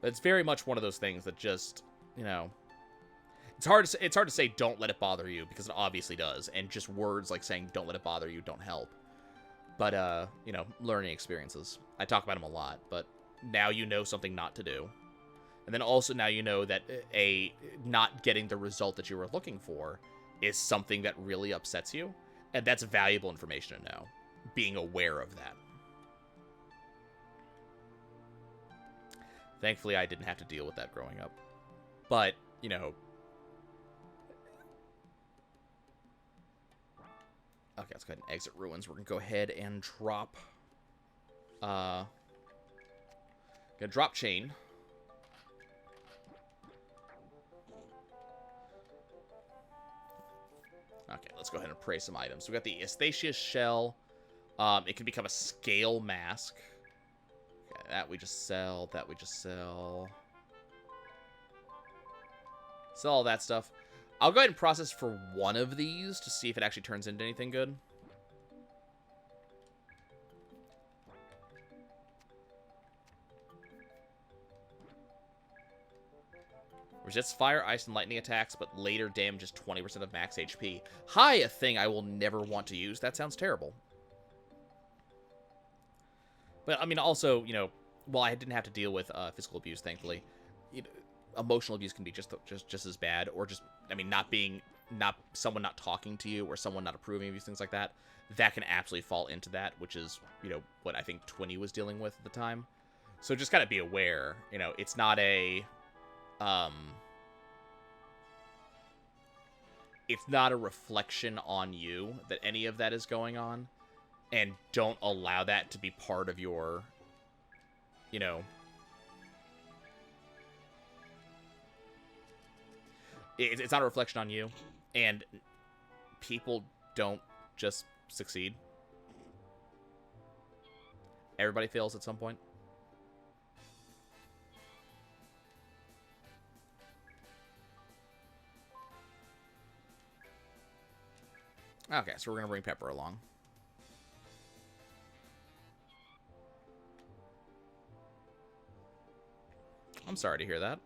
But it's very much one of those things that just, you know, it's hard to say don't let it bother you, because it obviously does, and just words like saying don't let it bother you don't help. But you know, learning experiences. I talk about them a lot, but now you know something not to do. And then also now you know that not getting the result that you were looking for is something that really upsets you, and that's valuable information to know. Being aware of that. Thankfully, I didn't have to deal with that growing up. But, you know... Okay, let's go ahead and exit ruins. We're going to go ahead and drop... Gonna drop chain. Okay, let's go ahead and praise some items. So we got the Astacia shell. It can become a scale mask. Okay, that we just sell. That we just sell. Sell all that stuff. I'll go ahead and process for one of these to see if it actually turns into anything good. Resists fire, ice, and lightning attacks, but later damages 20% of max HP. Hi, a thing I will never want to use. That sounds terrible. But, I mean, also, you know, while I didn't have to deal with physical abuse, thankfully, you know, emotional abuse can be just as bad, or just, I mean, someone not talking to you, or someone not approving of you, things like that. That can absolutely fall into that, which is, you know, what I think Twinny was dealing with at the time. So just gotta be aware, you know, it's not a... it's not a reflection on you that any of that is going on, and don't allow that to be part of your, you know, it's not a reflection on you, and people don't just succeed. Everybody fails at some point. Okay, so we're going to bring Pepper along. I'm sorry to hear that.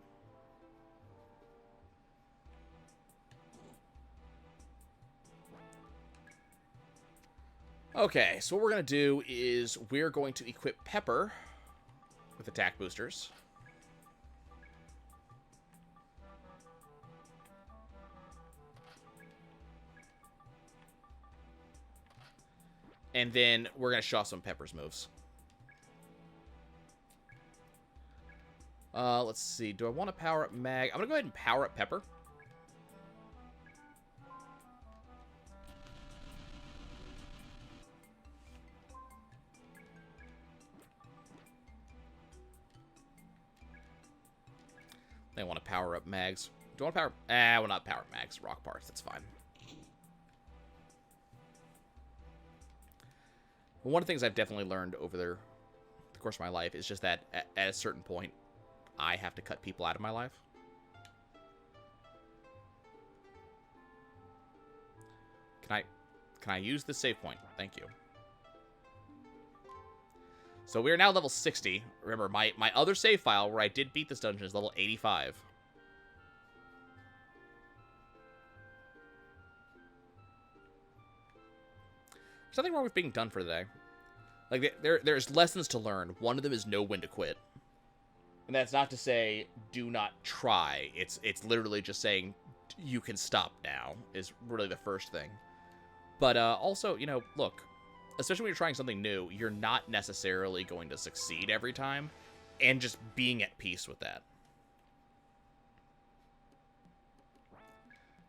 Okay, so what we're going to do is we're going to equip Pepper with attack boosters. And then we're going to show off some Pepper's moves. Let's see. Do I want to power up Mag? I'm going to go ahead and power up Pepper. I want to power up Mags. Do I want to power... I will not power up Mags. Rock parts. That's fine. One of the things I've definitely learned over the course of my life is just that at a certain point, I have to cut people out of my life. Can I use the save point? Thank you. So we are now level 60. Remember, my other save file where I did beat this dungeon is level 85. There's nothing wrong with being done for the day. Like, there's lessons to learn. One of them is know when to quit. And that's not to say do not try. It's literally just saying you can stop now is really the first thing. But also, you know, look, especially when you're trying something new, you're not necessarily going to succeed every time, and just being at peace with that.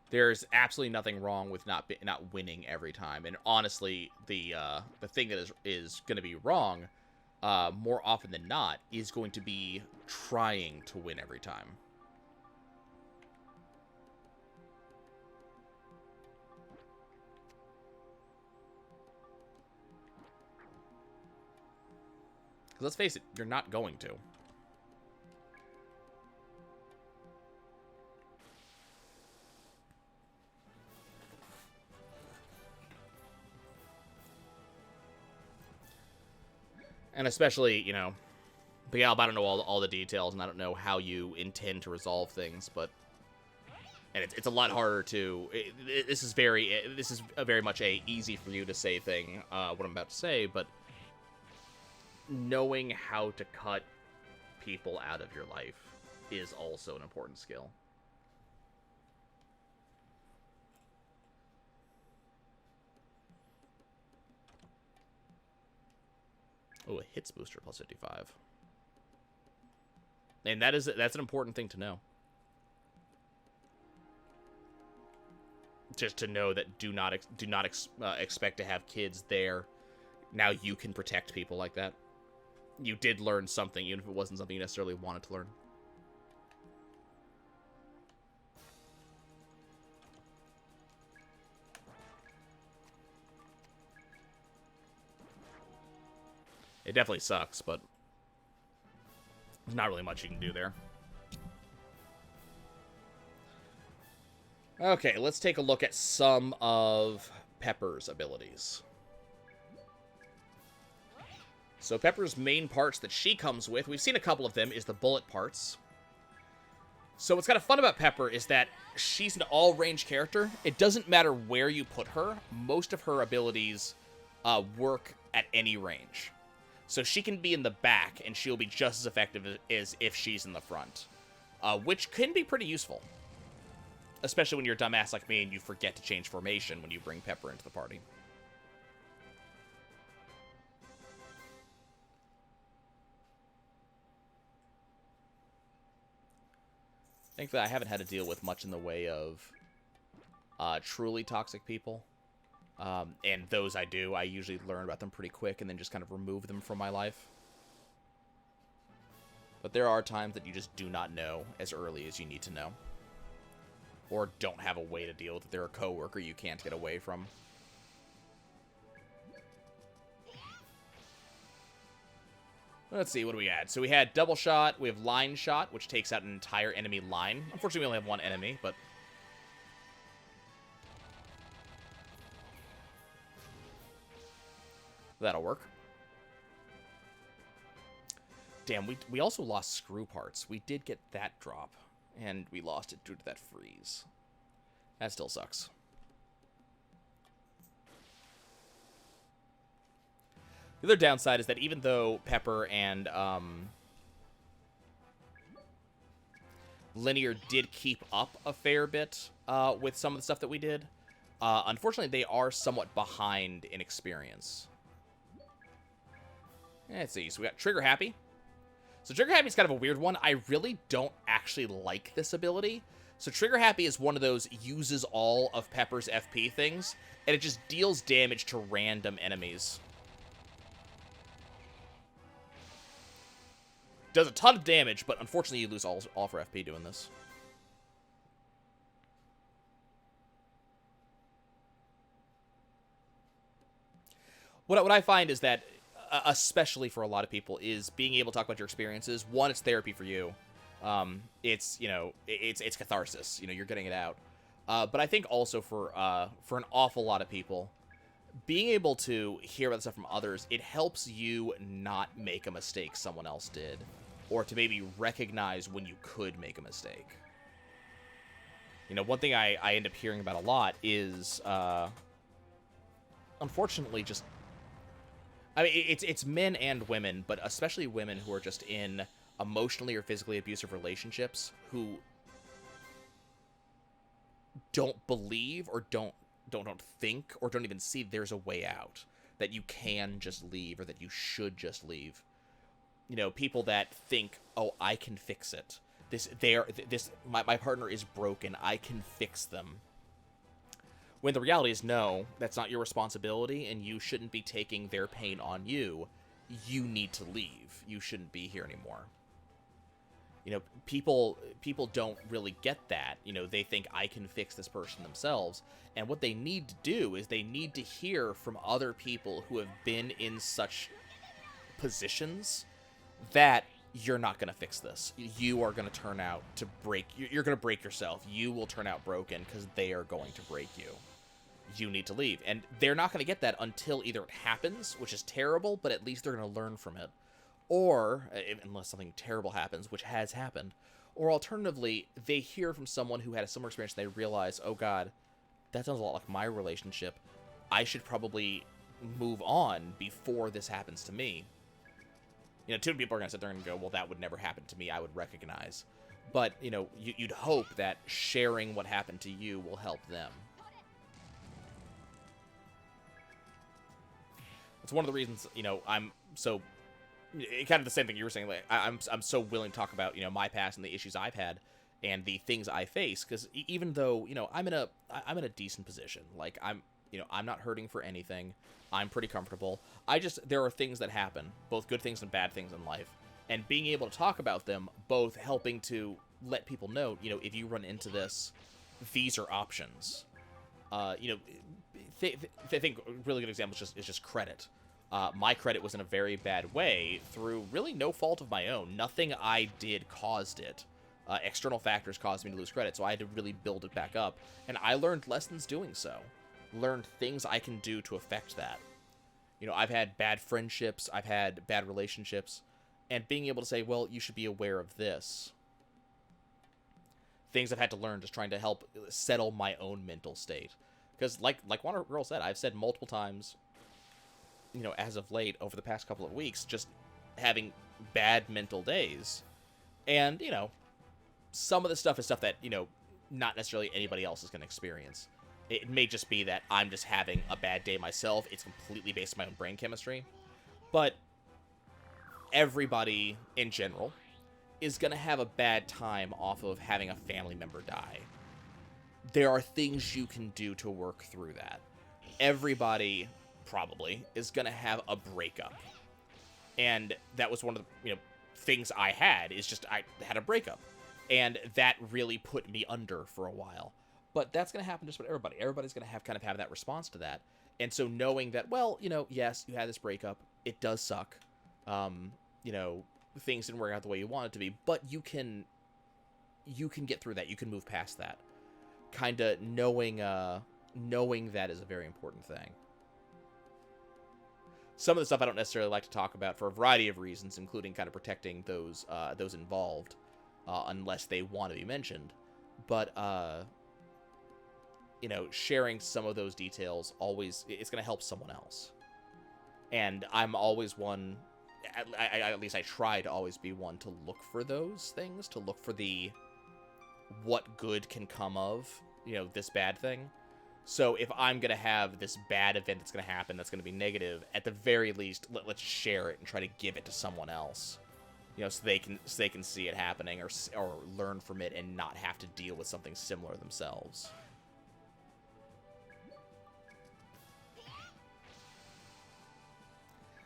There's absolutely nothing wrong with not winning every time. And honestly, the thing that is going to be wrong, more often than not, is going to be trying to win every time. Because let's face it, you're not going to. And especially, you know, But yeah, I don't know all the details, and I don't know how you intend to resolve things, but... And it's a lot harder to... This is very much a easy for you to say thing, what I'm about to say, but... Knowing how to cut people out of your life is also an important skill. Oh, a hits booster plus 55. And that's an important thing to know. Just to know that do not expect to have kids there. Now you can protect people like that. You did learn something, even if it wasn't something you necessarily wanted to learn. It definitely sucks, but there's not really much you can do there. Okay, let's take a look at some of Pepper's abilities. So Pepper's main parts that she comes with, we've seen a couple of them, is the bullet parts. So what's kind of fun about Pepper is that she's an all-range character. It doesn't matter where you put her. Most of her abilities work at any range. So she can be in the back, and she'll be just as effective as if she's in the front. Which can be pretty useful. Especially when you're a dumbass like me and you forget to change formation when you bring Pepper into the party. Thankfully, I haven't had to deal with much in the way of truly toxic people. And those I do, I usually learn about them pretty quick and then just kind of remove them from my life. But there are times that you just do not know as early as you need to know. Or don't have a way to deal with it. They're a coworker you can't get away from. Let's see, what do we add? So we had double shot, we have line shot, which takes out an entire enemy line. Unfortunately, we only have one enemy, but... that'll work. Damn, we also lost screw parts. We did get that drop, and we lost it due to that freeze. That still sucks. The other downside is that even though Pepper and Linear did keep up a fair bit with some of the stuff that we did, unfortunately they are somewhat behind in experience. Let's see, so we got Trigger Happy. So Trigger Happy is kind of a weird one. I really don't actually like this ability. So Trigger Happy is one of those uses all of Pepper's FP things, and it just deals damage to random enemies. Does a ton of damage, but unfortunately you lose all for FP doing this. What I find is that, especially for a lot of people, is being able to talk about your experiences. One, it's therapy for you. It's, you know, it's catharsis. You know, you're getting it out. But I think also for an awful lot of people, being able to hear about stuff from others, it helps you not make a mistake someone else did, or to maybe recognize when you could make a mistake. You know, one thing I end up hearing about a lot is, unfortunately, just, I mean, it's men and women, but especially women who are just in emotionally or physically abusive relationships who don't believe or don't think or don't even see there's a way out, that you can just leave or that you should just leave. You know, people that think, oh, I can fix it. My partner is broken. I can fix them. When the reality is, no, that's not your responsibility, and you shouldn't be taking their pain on you. You need to leave. You shouldn't be here anymore. You know, people don't really get that. You know, they think I can fix this person themselves. And what they need to do is they need to hear from other people who have been in such positions that you're not going to fix this. You are going to turn out to break. You're going to break yourself. You will turn out broken because they are going to break you. You need to leave. And they're not going to get that until either it happens, which is terrible, but at least they're going to learn from it, Or, unless something terrible happens, which has happened, or alternatively, they hear from someone who had a similar experience and they realize, oh god, that sounds a lot like my relationship. I should probably move on before this happens to me. You know, two people are going to sit there and go, well, that would never happen to me, I would recognize. But, you know, you'd hope that sharing what happened to you will help them. It's one of the reasons, you know, I'm so... kind of the same thing you were saying, like, I'm so willing to talk about, you know, my past and the issues I've had and the things I face, because even though, you know, I'm in a decent position. Like, I'm not hurting for anything. I'm pretty comfortable. There are things that happen, both good things and bad things in life. And being able to talk about them, both helping to let people know, you know, if you run into this, these are options. You know, I think a really good example is just credit. My credit was in a very bad way through really no fault of my own. Nothing I did caused it. External factors caused me to lose credit, so I had to really build it back up. And I learned lessons doing so. Learned things I can do to affect that. You know, I've had bad friendships, I've had bad relationships, and being able to say, well, you should be aware of this. Things I've had to learn just trying to help settle my own mental state. Because like one girl said, I've said multiple times, you know, as of late, over the past couple of weeks, just having bad mental days. And, you know, some of the stuff is stuff that, you know, not necessarily anybody else is going to experience. It may just be that I'm just having a bad day myself. It's completely based on my own brain chemistry. But everybody, in general, is going to have a bad time off of having a family member die. There are things you can do to work through that. Everybody, probably, is going to have a breakup. And that was one of the, you know, things I had, is just I had a breakup. And that really put me under for a while. But that's going to happen just with everybody. Everybody's going to have that response to that. And so knowing that, well, you know, yes, you had this breakup. It does suck. You know, things didn't work out the way you want it to be. But you can get through that. You can move past that. Kind of knowing that is a very important thing. Some of the stuff I don't necessarily like to talk about for a variety of reasons, including kind of protecting those involved, unless they want to be mentioned. But, you know, sharing some of those details it's going to help someone else. And I'm always one, at least I try to always be one to look for those things, to look for what good can come of, you know, this bad thing. So if I'm going to have this bad event that's going to happen, that's going to be negative, at the very least, let's share it and try to give it to someone else. You know, so they can see it happening or learn from it and not have to deal with something similar themselves.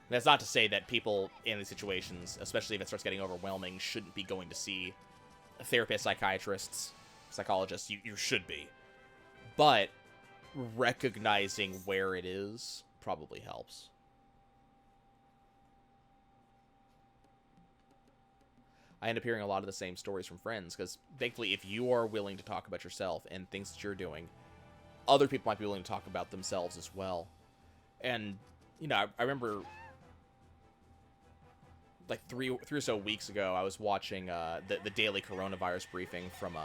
And that's not to say that people in these situations, especially if it starts getting overwhelming, shouldn't be going to see therapists, psychiatrists, psychologists. You should be. But recognizing where it is probably helps. I end up hearing a lot of the same stories from friends, because thankfully, if you are willing to talk about yourself and things that you're doing, other people might be willing to talk about themselves as well. And, you know, I remember, like, three or so weeks ago, I was watching the daily coronavirus briefing from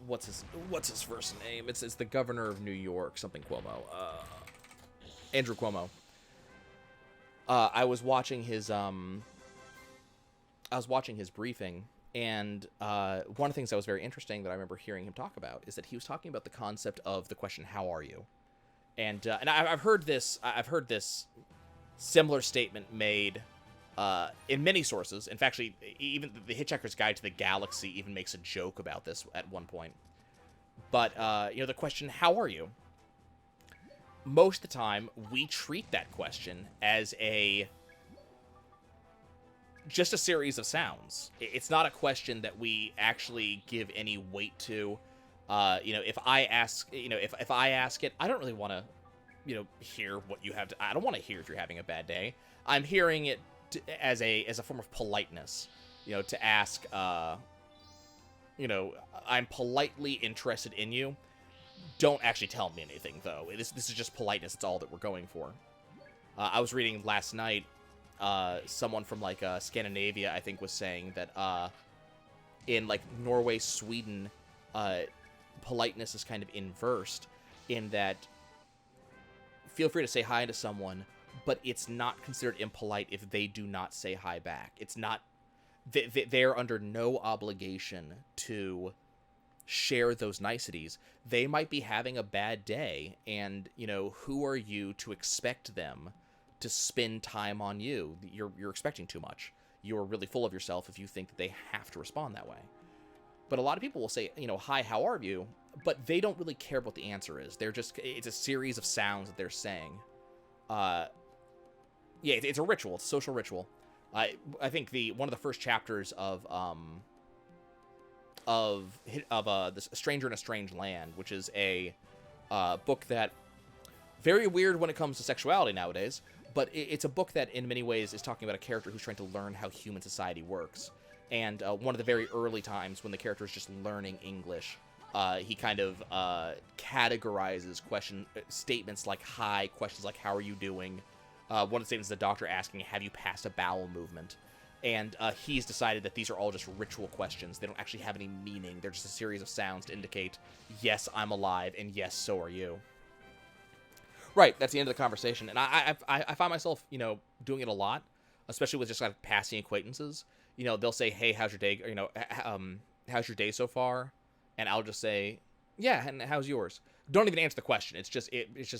what's his first name? It's the governor of New York, something Cuomo. Andrew Cuomo. I was watching his briefing, and one of the things that was very interesting that I remember hearing him talk about is that he was talking about the concept of the question, "How are you?" And I've heard this similar statement made in many sources. In fact, actually, even the Hitchhiker's Guide to the Galaxy even makes a joke about this at one point. But you know, the question, "How are you?" Most of the time, we treat that question as just a series of sounds. It's not a question that we actually give any weight to. You know, if I ask it, I don't really want to, you know, hear what you have to. I don't want to hear if you're having a bad day. I'm hearing it as a form of politeness. You know, to ask. You know, I'm politely interested in you. Don't actually tell me anything, though. This is just politeness. It's all that we're going for. I was reading last night, someone from, like, Scandinavia, I think, was saying that, in, like, Norway, Sweden, politeness is kind of inversed in that feel free to say hi to someone, but it's not considered impolite if they do not say hi back. It's not... They're under no obligation to share those niceties. They might be having a bad day, and, you know, who are you to expect them to spend time on you? You're expecting too much. You're really full of yourself if you think that they have to respond that way. But a lot of people will say, you know, hi, how are you? But they don't really care what the answer is. They're just, it's a series of sounds that they're saying. Yeah, it's a ritual. It's a social ritual. I think one of the first chapters of this Stranger in a Strange Land, which is a book that very weird when it comes to sexuality nowadays, but it's a book that in many ways is talking about a character who's trying to learn how human society works. And one of the very early times when the character is just learning English, he kind of categorizes statements like hi, questions like how are you doing. One of the statements is the doctor asking, have you passed a bowel movement? And he's decided that these are all just ritual questions. They don't actually have any meaning. They're just a series of sounds to indicate, yes, I'm alive, and yes, so are you. Right, that's the end of the conversation. And I find myself, you know, doing it a lot, especially with just like passing acquaintances. You know, they'll say, hey, how's your day? Or, you know, how's your day so far? And I'll just say, yeah, and how's yours? Don't even answer the question. It's just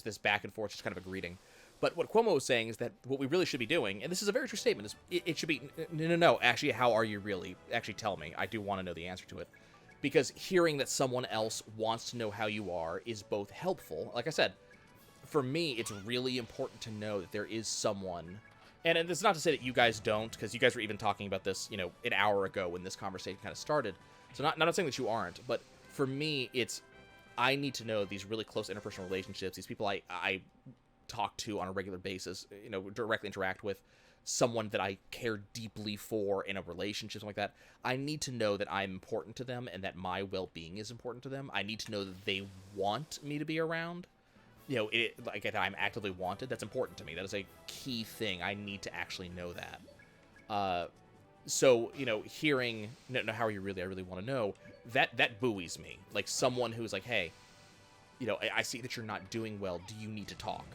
this back and forth, just kind of a greeting. But what Cuomo was saying is that what we really should be doing, and this is a very true statement, is it should be, no, actually, how are you really? Actually, tell me. I do want to know the answer to it. Because hearing that someone else wants to know how you are is both helpful. Like I said, for me, it's really important to know that there is someone, and it's not to say that you guys don't, because you guys were even talking about this, you know, an hour ago when this conversation kind of started. So not saying that you aren't, but for me, I need to know these really close interpersonal relationships, these people I talk to on a regular basis, you know, directly interact with, someone that I care deeply for in a relationship, something like that. I need to know that I'm important to them and that my well-being is important to them. I need to know that they want me to be around. You know, like that I'm actively wanted. That's important to me. That is a key thing. I need to actually know that. So, you know, hearing, no, how are you really? I really want to know. That buoys me. Like someone who's like, hey, you know, I see that you're not doing well. Do you need to talk?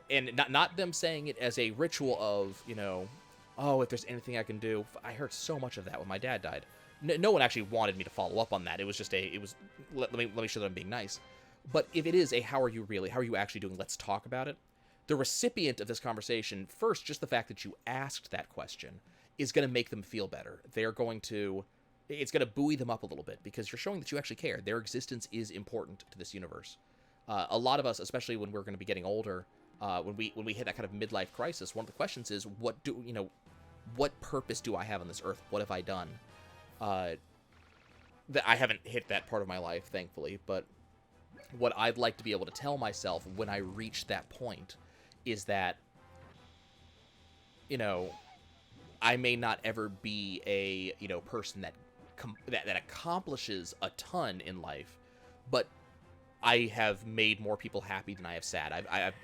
And not them saying it as a ritual of, you know, oh, if there's anything I can do. I heard so much of that when my dad died. No one actually wanted me to follow up on that. It was just let me show that I'm being nice. But if it is a how are you really? How are you actually doing? Let's talk about it. The recipient of this conversation, first, just the fact that you asked that question is going to make them feel better. It's going to buoy them up a little bit because you're showing that you actually care. Their existence is important to this universe. A lot of us, especially when we're going to be getting older, when we hit that kind of midlife crisis, one of the questions is, what purpose do I have on this earth? What have I done? That I haven't hit that part of my life, thankfully, but what I'd like to be able to tell myself when I reach that point is that, you know, I may not ever be a, you know, person that accomplishes a ton in life, but I have made more people happy than I have sad.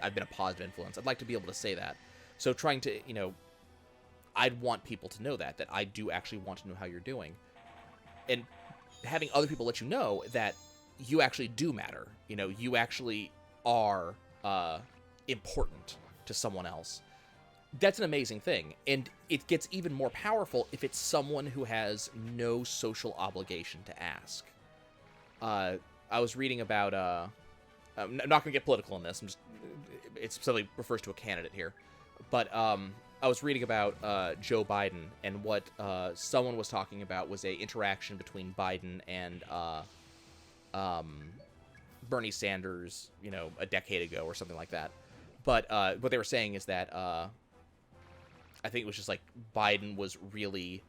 I've been a positive influence. I'd like to be able to say that. So trying to, you know, I'd want people to know that I do actually want to know how you're doing. And having other people let you know that you actually do matter. You know, you actually are important to someone else. That's an amazing thing. And it gets even more powerful if it's someone who has no social obligation to ask. I was reading about, I'm not going to get political in this. It specifically refers to a candidate here. But I was reading about Joe Biden, and what someone was talking about was a interaction between Biden and Bernie Sanders, you know, a decade ago or something like that. But what they were saying is that I think it was just like Biden was really,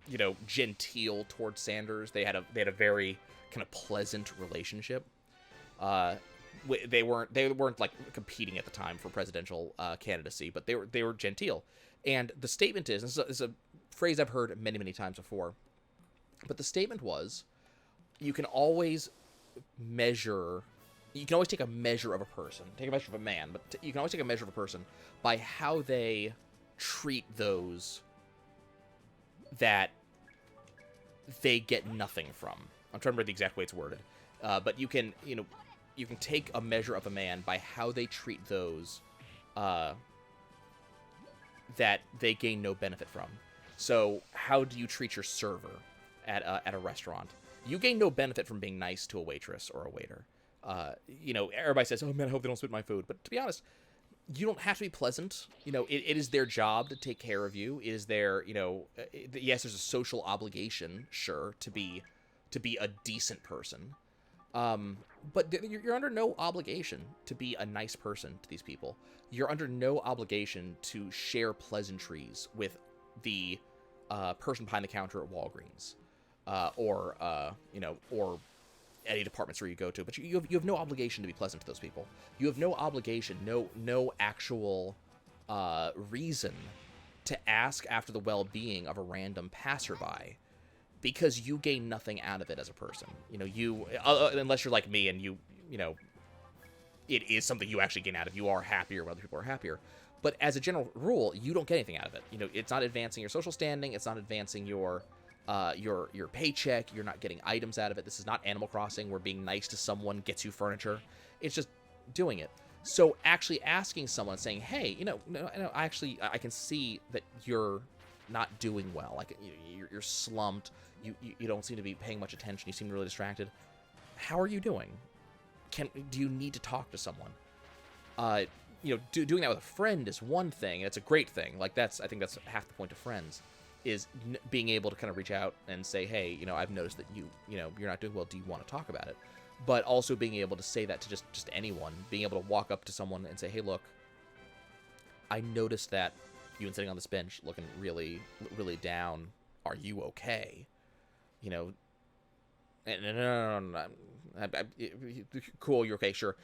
you know, genteel towards Sanders. They had a very kind of pleasant relationship. They weren't like competing at the time for presidential candidacy, but they were genteel. And the statement is, this is a phrase I've heard many times before, but the statement was, you can always measure you can always take a measure of a person, take a measure of a man, but you can always take a measure of a person by how they treat those that they get nothing from. I'm trying to remember the exact way it's worded. But you can take a measure of a man by how they treat those that they gain no benefit from. So how do you treat your server at a restaurant? You gain no benefit from being nice to a waitress or a waiter. Everybody says, "Oh man, I hope they don't spit my food." But to be honest, you don't have to be pleasant. It is their job to take care of you. It is their, yes, there's a social obligation, sure, to be a decent person. But you're under no obligation to be a nice person to these people. You're under no obligation to share pleasantries with the person behind the counter at Walgreens, or any department store you go to. But you have no obligation to be pleasant to those people. You have no obligation, no actual reason to ask after the well-being of a random passerby, because you gain nothing out of it as a person. Unless you're like me and it is something you actually gain out of. You are happier when other people are happier. But as a general rule, you don't get anything out of it. It's not advancing your social standing. It's not advancing your paycheck. You're not getting items out of it. This is not Animal Crossing where being nice to someone gets you furniture. It's just doing it. So actually asking someone, saying, "Hey, I can see that you're not doing well. Like you're slumped. You don't seem to be paying much attention. You seem really distracted. How are you doing? Do you need to talk to someone?" Doing that with a friend is one thing, and it's a great thing. Like I think that's half the point of friends, is being able to kind of reach out and say, "Hey, I've noticed that you're not doing well. Do you want to talk about it?" But also being able to say that to just anyone, being able to walk up to someone and say, "Hey, look, I noticed that you've been sitting on this bench looking really, really down. Are you okay?" No, cool, you're okay, sure.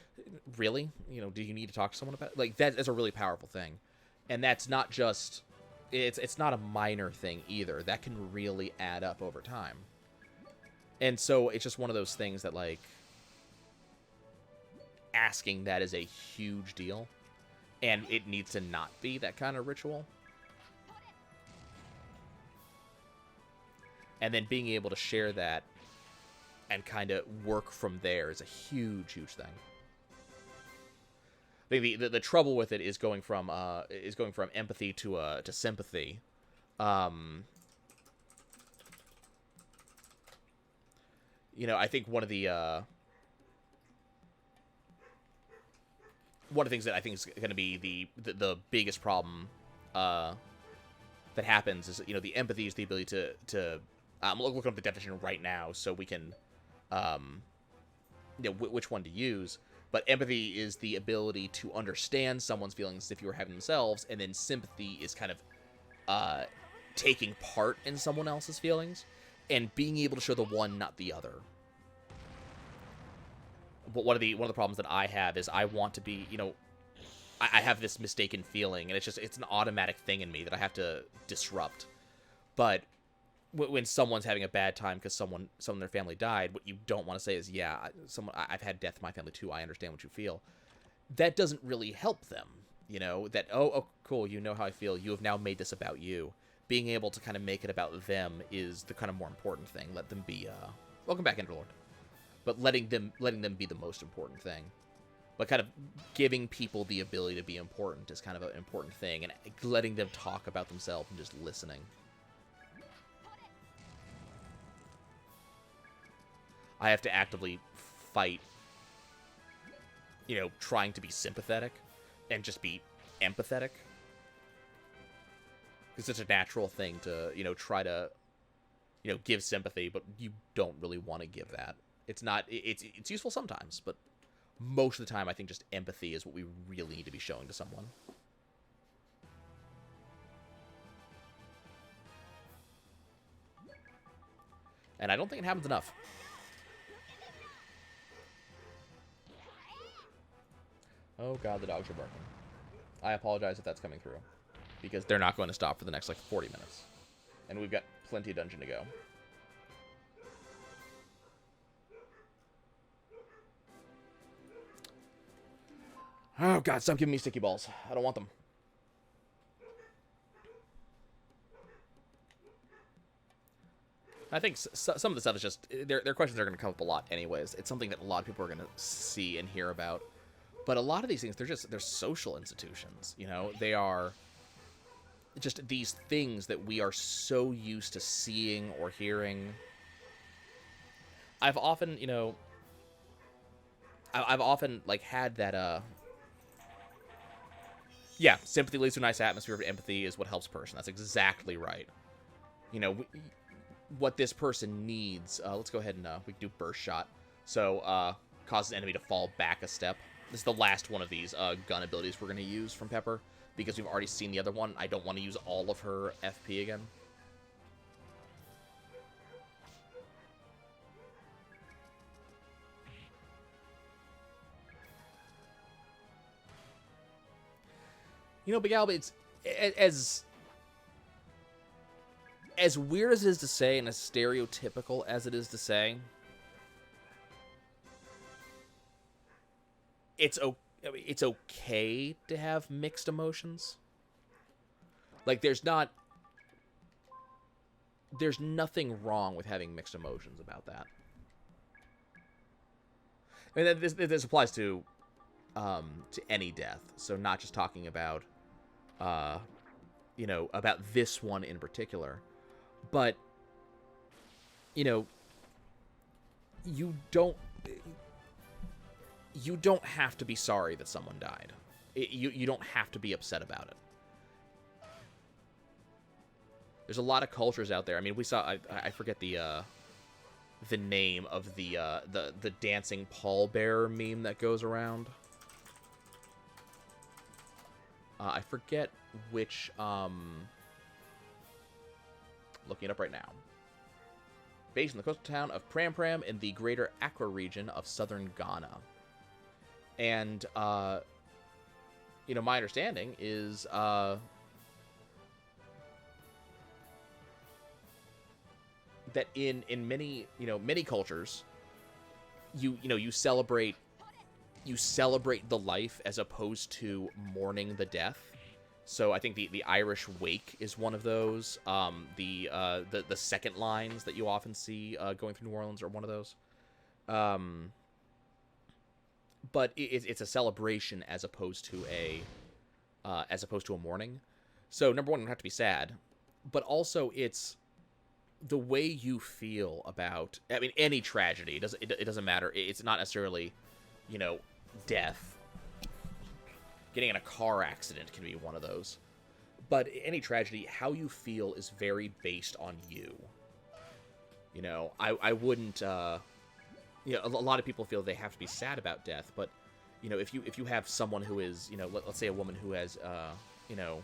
Really? Do you need to talk to someone about it? Like, that is a really powerful thing. And that's not just, it's not a minor thing either. That can really add up over time. And so it's just one of those things that, like, asking that is a huge deal. And it needs to not be that kind of ritual. And then being able to share that and kind of work from there is a huge, huge thing. The trouble with it is going from empathy to sympathy. I think one of the things that I think is going to be the biggest problem that happens is, the empathy is the ability to I'm looking up the definition right now so we can which one to use. But empathy is the ability to understand someone's feelings as if you were having themselves, and then sympathy is kind of taking part in someone else's feelings and being able to show the one, not the other. But one of the problems that I have is I want to be, I have this mistaken feeling, and it's an automatic thing in me that I have to disrupt. But when someone's having a bad time because someone in their family died, what you don't want to say is, "Yeah, I've had death in my family too. I understand what you feel." That doesn't really help them. That, oh, cool, you know how I feel. You have now made this about you. Being able to kind of make it about them is the kind of more important thing. Let them be, welcome back, Enderlord. But letting them be the most important thing. But kind of giving people the ability to be important is kind of an important thing, and letting them talk about themselves and just listening. I have to actively fight, trying to be sympathetic and just be empathetic. It's such a natural thing to, try to, give sympathy, but you don't really want to give that. It's not, it's useful sometimes, but most of the time I think just empathy is what we really need to be showing to someone. And I don't think it happens enough. Oh god, the dogs are barking. I apologize if that's coming through, because they're not going to stop for the next, 40 minutes. And we've got plenty of dungeon to go. Oh, God, stop giving me sticky balls. I don't want them. I think some of the stuff is just... Their questions are going to come up a lot anyways. It's something that a lot of people are going to see and hear about. But a lot of these things, they're social institutions, you know? They are just these things that we are so used to seeing or hearing. I've often, you know... I've often, like, had that, yeah, sympathy leads to a nice atmosphere of empathy is what helps a person. That's exactly right. You know, what this person needs. Let's go ahead and we can do burst shot. So causes enemy to fall back a step. This is the last one of these gun abilities we're going to use from Pepper because we've already seen the other one. I don't want to use all of her FP again. You know, Big Al, it's as weird as it is to say and as stereotypical as it is to say, it's okay to have mixed emotions. Like, there's nothing wrong with having mixed emotions about that. I mean, this applies to any death, so not just talking about, you know, about this one in particular. But, you know, you don't have to be sorry that someone died. You don't have to be upset about it. There's a lot of cultures out there. I mean, we saw, I forget the name of the dancing pallbearer meme that goes around. I forget which, looking it up right now. Based in the coastal town of Pram Pram in the greater Accra region of southern Ghana. And, you know, my understanding is, that in many, you know, many cultures, you celebrate the life as opposed to mourning the death. So I think the Irish wake is one of those. The second lines that you often see going through New Orleans are one of those. But it's a celebration as opposed to a mourning. So number one, you don't have to be sad, but also it's the way you feel about. I mean, any tragedy. It doesn't matter. It's not necessarily, you know, death. Getting in a car accident can be one of those. But any tragedy, how you feel is very based on you. You know, I wouldn't, you know, a lot of people feel they have to be sad about death, but, you know, if you have someone who is, you know, let's say a woman who has, you know,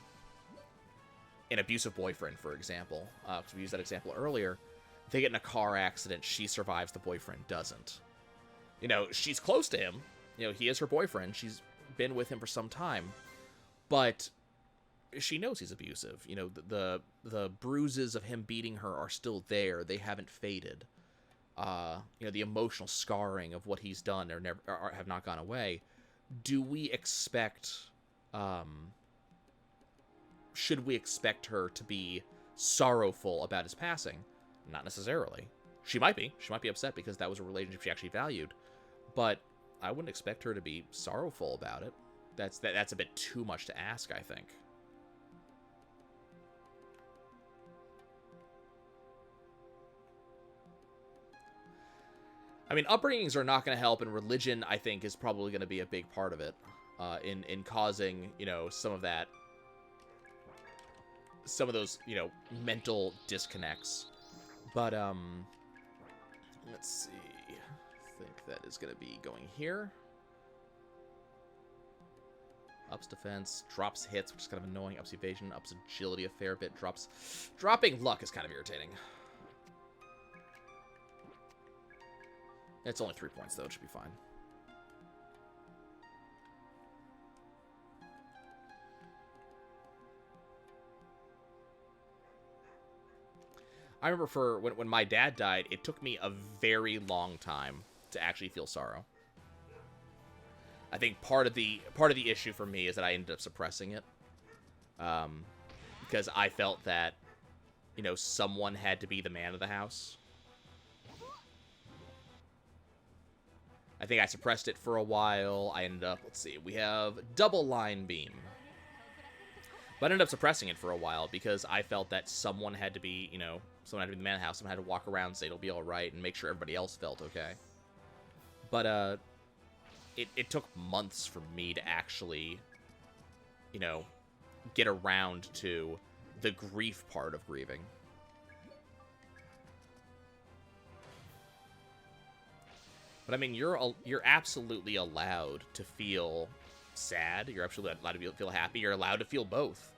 an abusive boyfriend, for example, because we used that example earlier, they get in a car accident, she survives, the boyfriend doesn't. You know, she's close to him, you know, he is her boyfriend, she's been with him for some time, but she knows he's abusive. You know, the bruises of him beating her are still there. They haven't faded. You know, the emotional scarring of what he's done have not gone away. Do we expect, should we expect her to be sorrowful about his passing? Not necessarily. She might be upset because that was a relationship she actually valued, but I wouldn't expect her to be sorrowful about it. That's a bit too much to ask, I think. I mean, upbringings are not going to help, and religion, I think, is probably going to be a big part of it, in causing, you know, some of those, you know, mental disconnects. But let's see. I think that is going to be going here. Ups defense, drops hits, which is kind of annoying. Ups evasion, ups agility a fair bit. Dropping luck is kind of irritating. It's only 3 points, though. It should be fine. I remember when my dad died, it took me a very long time to actually feel sorrow. I think part of the issue for me is that I ended up suppressing it, because I felt that, you know, someone had to be the man of the house. I think I suppressed it for a while. I ended up, let's see, we have double line beam. But I ended up suppressing it for a while because I felt that someone had to be, you know, someone had to be the man of the house. Someone had to walk around and say it'll be all right and make sure everybody else felt okay. But it took months for me to actually, you know, get around to the grief part of grieving. But I mean, you're absolutely allowed to feel sad. You're absolutely allowed to feel happy. You're allowed to feel both.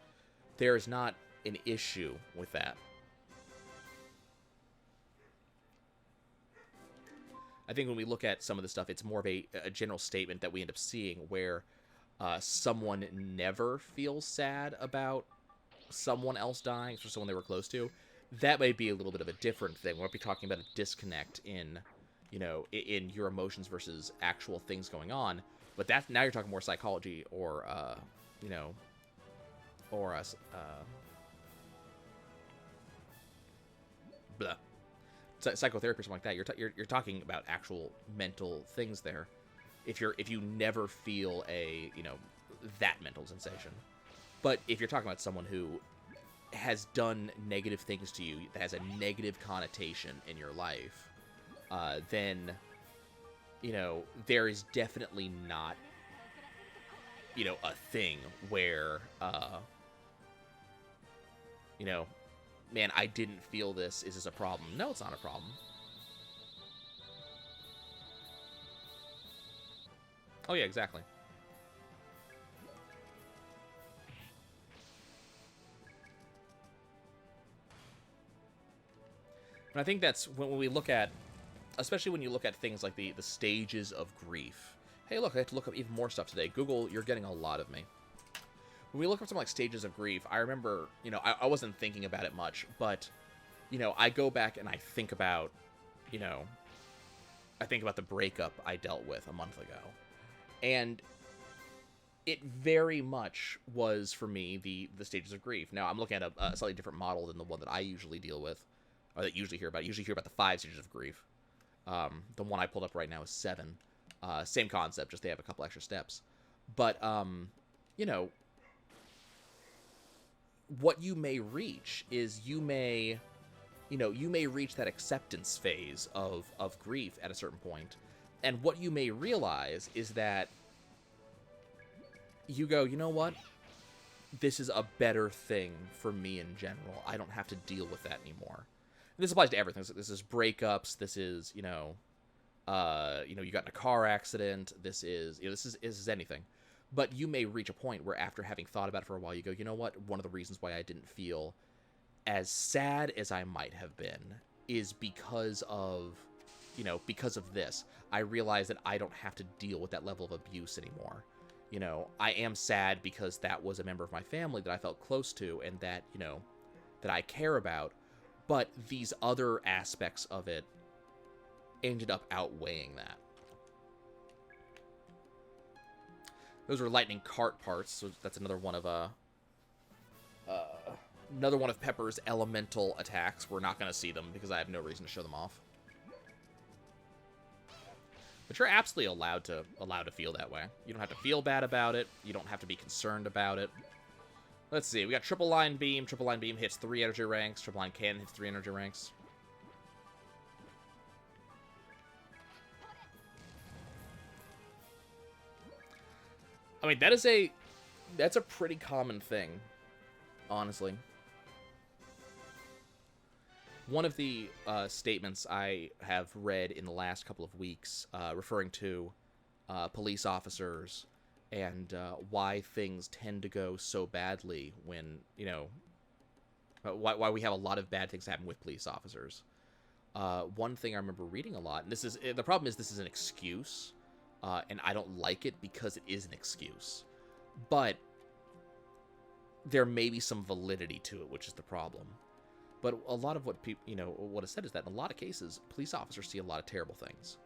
There is not an issue with that. I think when we look at some of the stuff, it's more of a general statement that we end up seeing where someone never feels sad about someone else dying, especially someone they were close to. That may be a little bit of a different thing. We might be talking about a disconnect in, you know, in your emotions versus actual things going on. But that's, now you're talking more psychology or, you know, or blah. Psychotherapy or something like that. You're talking about actual mental things there. If you never feel a, you know, that mental sensation. But if you're talking about someone who has done negative things to you, that has a negative connotation in your life, then, you know, there is definitely not, you know, a thing where, you know, man, I didn't feel this. Is this a problem? No, it's not a problem. Oh, yeah, exactly. And I think that's when we look at, especially when you look at things like the stages of grief. Hey, look, I have to look up even more stuff today. Google, you're getting a lot of me. When we look up something like stages of grief, I remember, you know, I wasn't thinking about it much, but, you know, I go back and I think about, you know, I think about the breakup I dealt with a month ago. And it very much was, for me, the stages of grief. Now, I'm looking at a slightly different model than the one that I usually deal with, or that you usually hear about. I usually hear about the 5 stages of grief. The one I pulled up right now is 7. Same concept, just they have a couple extra steps. But, you know, what you may reach is you may reach that acceptance phase of grief at a certain point. And what you may realize is that you go, you know what? This is a better thing for me in general. I don't have to deal with that anymore. And this applies to everything. This is breakups. This is, you know, you got in a car accident. This is, you know, this is anything. But you may reach a point where after having thought about it for a while, you go, you know what? One of the reasons why I didn't feel as sad as I might have been is because of, you know, because of this. I realized that I don't have to deal with that level of abuse anymore. You know, I am sad because that was a member of my family that I felt close to and that, you know, that I care about. But these other aspects of it ended up outweighing that. Those are lightning cart parts, so that's another one of Pepper's elemental attacks. We're not going to see them because I have no reason to show them off. But you're absolutely allowed to feel that way. You don't have to feel bad about it. You don't have to be concerned about it. Let's see. We got triple line beam. Triple line beam hits 3 energy ranks. Triple line cannon hits 3 energy ranks. I mean, that's a pretty common thing, honestly. One of the statements I have read in the last couple of weeks, referring to police officers and why things tend to go so badly when, you know, why we have a lot of bad things happen with police officers. One thing I remember reading a lot, and the problem is this is an excuse. And I don't like it because it is an excuse. But there may be some validity to it, which is the problem. But a lot of what people, you know, what is said is that in a lot of cases, police officers see a lot of terrible things.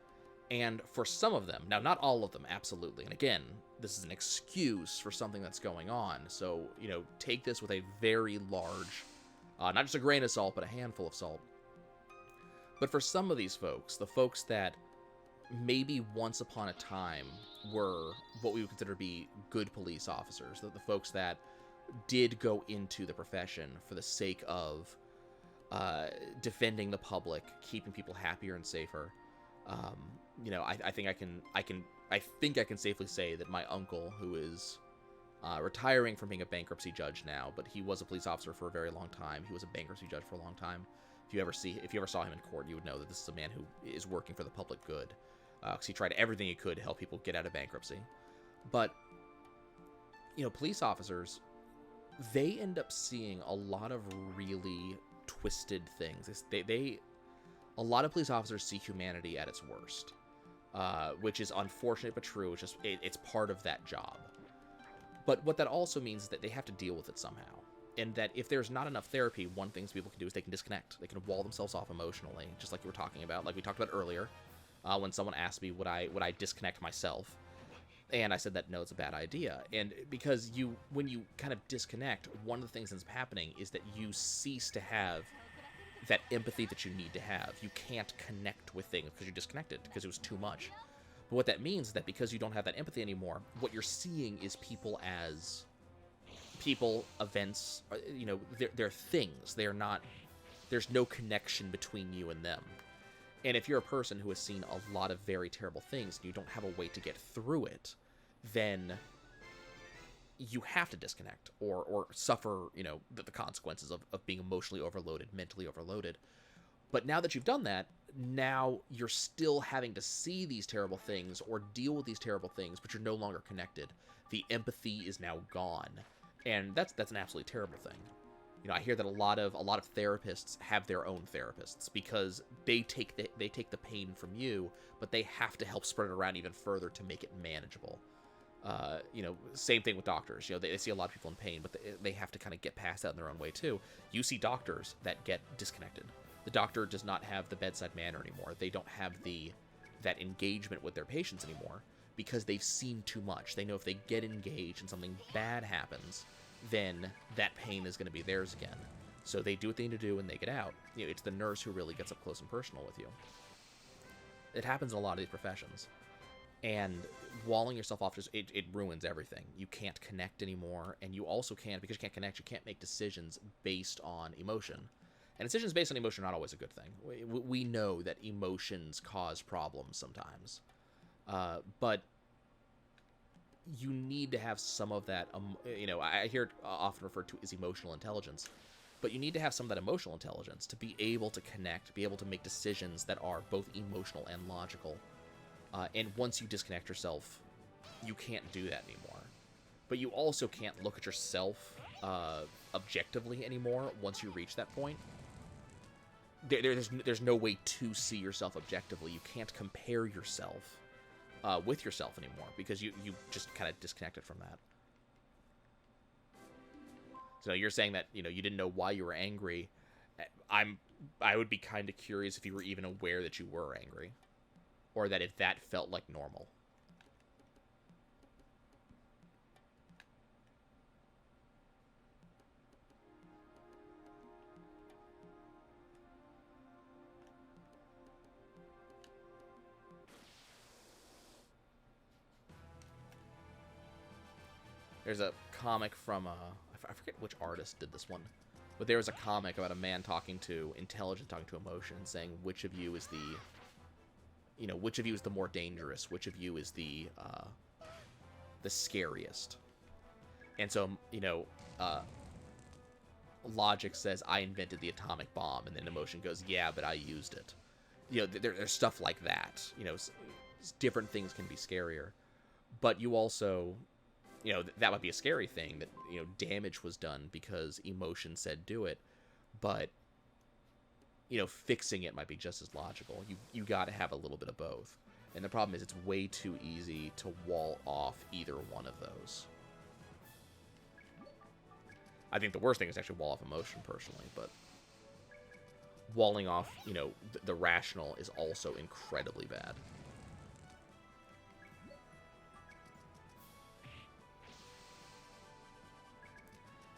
And for some of them, now not all of them, absolutely, and again, this is an excuse for something that's going on, so, you know, take this with a very large, not just a grain of salt, but a handful of salt. But for some of these folks, the folks that maybe once upon a time were what we would consider to be good police officers, the folks that did go into the profession for the sake of defending the public, keeping people happier and safer. You know, I think I can safely say that my uncle, who is retiring from being a bankruptcy judge now, but he was a police officer for a very long time. He was a bankruptcy judge for a long time. If you ever saw him in court, you would know that this is a man who is working for the public good, because he tried everything he could to help people get out of bankruptcy. But, you know, police officers, they end up seeing a lot of really twisted things. A lot of police officers see humanity at its worst, which is unfortunate but true. It's part of that job. But what that also means is that they have to deal with it somehow. And that if there's not enough therapy, one thing people can do is they can disconnect. They can wall themselves off emotionally, just like you were talking about, like we talked about earlier, when someone asked me would I disconnect myself, and I said that no, it's a bad idea. And because when you kind of disconnect, one of the things that's happening is that you cease to have that empathy that you need to have. You can't connect with things because you're disconnected, because it was too much. But what that means is that because you don't have that empathy anymore, what you're seeing is people as people, events, you know, they're things. They're not, there's no connection between you and them. And if you're a person who has seen a lot of very terrible things and you don't have a way to get through it, then you have to disconnect or suffer, you know, the consequences of being emotionally overloaded, mentally overloaded. But now that you've done that, now you're still having to see these terrible things or deal with these terrible things, but you're no longer connected. The empathy is now gone. And that's an absolutely terrible thing. You know, I hear that a lot of therapists have their own therapists because they take the pain from you, but they have to help spread it around even further to make it manageable. You know, same thing with doctors. You know, they see a lot of people in pain, but they have to kind of get past that in their own way too. You see doctors that get disconnected. The doctor does not have the bedside manner anymore. They don't have that engagement with their patients anymore because they've seen too much. They know if they get engaged and something bad happens, then that pain is going to be theirs again. So they do what they need to do and they get out. You know, it's the nurse who really gets up close and personal with you. It happens in a lot of these professions. And walling yourself off, it ruins everything. You can't connect anymore, and you also can't, because you can't connect, you can't make decisions based on emotion. And decisions based on emotion are not always a good thing. We know that emotions cause problems sometimes. But you need to have some of that, you know, I hear it often referred to as emotional intelligence, but you need to have some of that emotional intelligence to be able to connect, be able to make decisions that are both emotional and logical. And once you disconnect yourself, you can't do that anymore. But you also can't look at yourself objectively anymore once you reach that point. There's no way to see yourself objectively. You can't compare yourself with yourself anymore because you just kind of disconnected from that. So you're saying that, you know, you didn't know why you were angry. I would be kind of curious if you were even aware that you were angry, or that if that felt like normal. There's a comic from, I forget which artist did this one, but there was a comic about a man talking to intelligence, talking to emotion, saying which of you is the, you know, which of you is the more dangerous, which of you is the scariest. And so, you know, logic says, I invented the atomic bomb, and then emotion goes, yeah, but I used it. You know, there's stuff like that. You know, different things can be scarier. But you also, you know, that might be a scary thing, that, you know, damage was done because emotion said do it. But, you know, fixing it might be just as logical. You got to have a little bit of both. And the problem is it's way too easy to wall off either one of those. I think the worst thing is actually wall off emotion, personally, but walling off, you know, the rational is also incredibly bad.